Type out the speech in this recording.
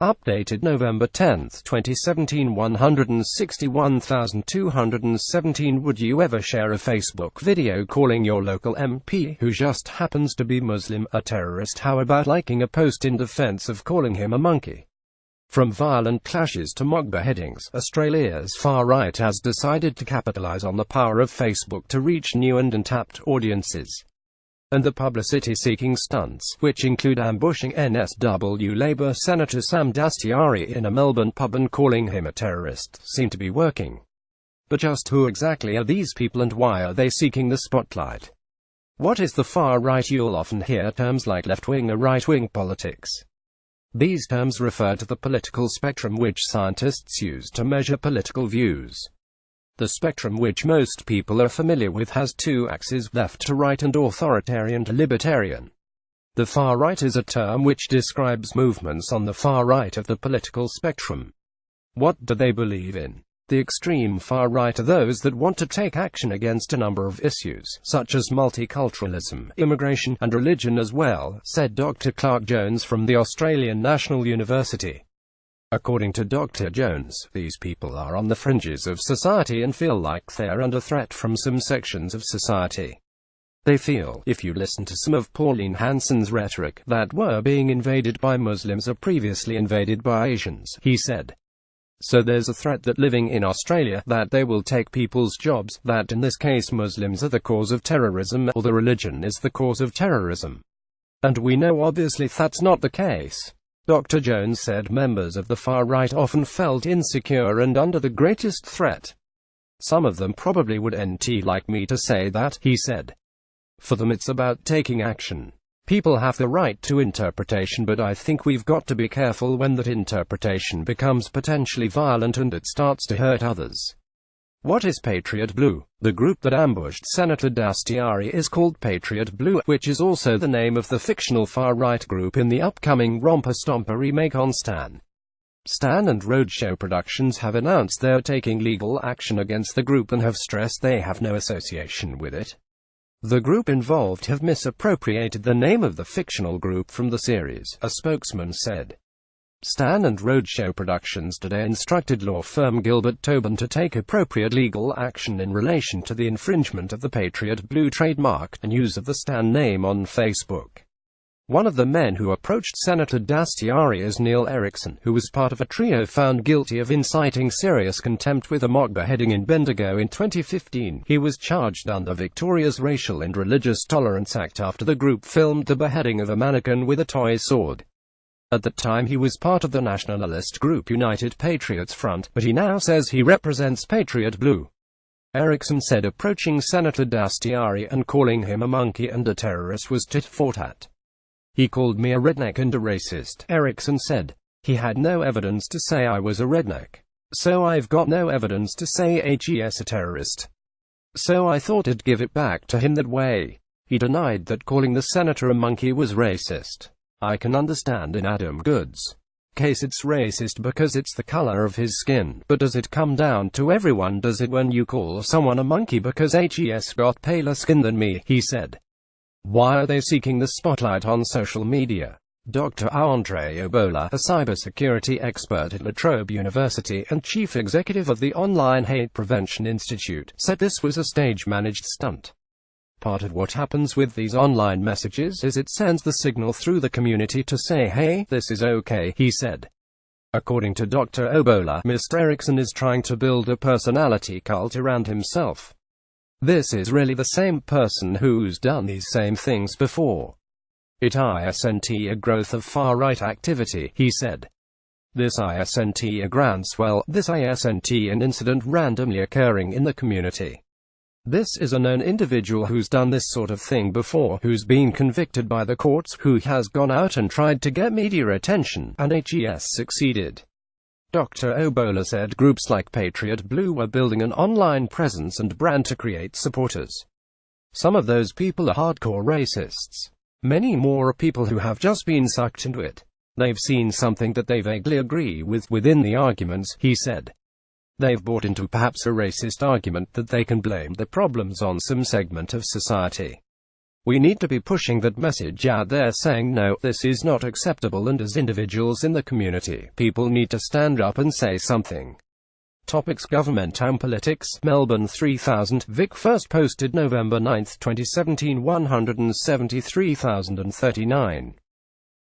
Updated November 10, 2017 161,217. Would you ever share a Facebook video calling your local MP, who just happens to be Muslim, a terrorist? How about liking a post in defense of calling him a monkey? From violent clashes to mock beheadings, Australia's far right has decided to capitalize on the power of Facebook to reach new and untapped audiences. And the publicity-seeking stunts, which include ambushing NSW Labour Senator Sam Dastyari in a Melbourne pub and calling him a terrorist, seem to be working. But just who exactly are these people and why are they seeking the spotlight? What is the far right? You'll often hear terms like left-wing or right-wing politics. These terms refer to the political spectrum which scientists use to measure political views. The spectrum, which most people are familiar with, has two axes, left to right and authoritarian to libertarian. The far right is a term which describes movements on the far right of the political spectrum. What do they believe in? The extreme far right are those that want to take action against a number of issues, such as multiculturalism, immigration, and religion as well, said Dr. Clark Jones from the Australian National University. According to Dr. Jones, these people are on the fringes of society and feel like they're under threat from some sections of society. They feel, if you listen to some of Pauline Hanson's rhetoric, that we're being invaded by Muslims or previously invaded by Asians, he said. So there's a threat that living in Australia, that they will take people's jobs, that in this case Muslims are the cause of terrorism, or the religion is the cause of terrorism. And we know obviously that's not the case. Dr. Jones said members of the far right often felt insecure and under the greatest threat. Some of them probably would like me to say that, he said. For them it's about taking action. People have the right to interpretation, but I think we've got to be careful when that interpretation becomes potentially violent and it starts to hurt others. What is Patriot Blue? The group that ambushed Senator Dastyari is called Patriot Blue, which is also the name of the fictional far-right group in the upcoming Romper Stomper remake on Stan. Stan and Roadshow Productions have announced they're taking legal action against the group and have stressed they have no association with it. The group involved have misappropriated the name of the fictional group from the series, a spokesman said. Stan and Roadshow Productions today instructed law firm Gilbert Tobin to take appropriate legal action in relation to the infringement of the Patriot Blue trademark and use of the Stan name on Facebook. One of the men who approached Senator Dastyari is Neil Erickson, who was part of a trio found guilty of inciting serious contempt with a mock beheading in Bendigo in 2015. He was charged under Victoria's Racial and Religious Tolerance Act after the group filmed the beheading of a mannequin with a toy sword. At the time he was part of the nationalist group United Patriots Front, but he now says he represents Patriot Blue. Erickson said approaching Senator Dastyari and calling him a monkey and a terrorist was tit for tat. He called me a redneck and a racist, Erickson said. He had no evidence to say I was a redneck. So I've got no evidence to say he's a terrorist. So I thought I'd give it back to him that way. He denied that calling the senator a monkey was racist. I can understand in Adam Goods' case it's racist because it's the color of his skin, but does it come down to everyone? Does it when you call someone a monkey because he's got paler skin than me, he said. Why are they seeking the spotlight on social media? Dr. Andre Obola, a cybersecurity expert at La Trobe University and chief executive of the Online Hate Prevention Institute, said this was a stage-managed stunt. Part of what happens with these online messages is it sends the signal through the community to say, hey, this is okay, he said. According to Dr. Obola, Mr. Erickson is trying to build a personality cult around himself. This is really the same person who's done these same things before. It isn't a growth of far-right activity, he said. This isn't a groundswell, this isn't an incident randomly occurring in the community. This is a known individual who's done this sort of thing before, who's been convicted by the courts, who has gone out and tried to get media attention, and has succeeded. Dr. Obola said groups like Patriot Blue are building an online presence and brand to create supporters. Some of those people are hardcore racists. Many more are people who have just been sucked into it. They've seen something that they vaguely agree with within the arguments, he said. They've bought into perhaps a racist argument that they can blame the problems on some segment of society. We need to be pushing that message out there saying no, this is not acceptable, and as individuals in the community, people need to stand up and say something. Topics: Government and Politics. Melbourne 3000. Vic first posted November 9, 2017. 173,039.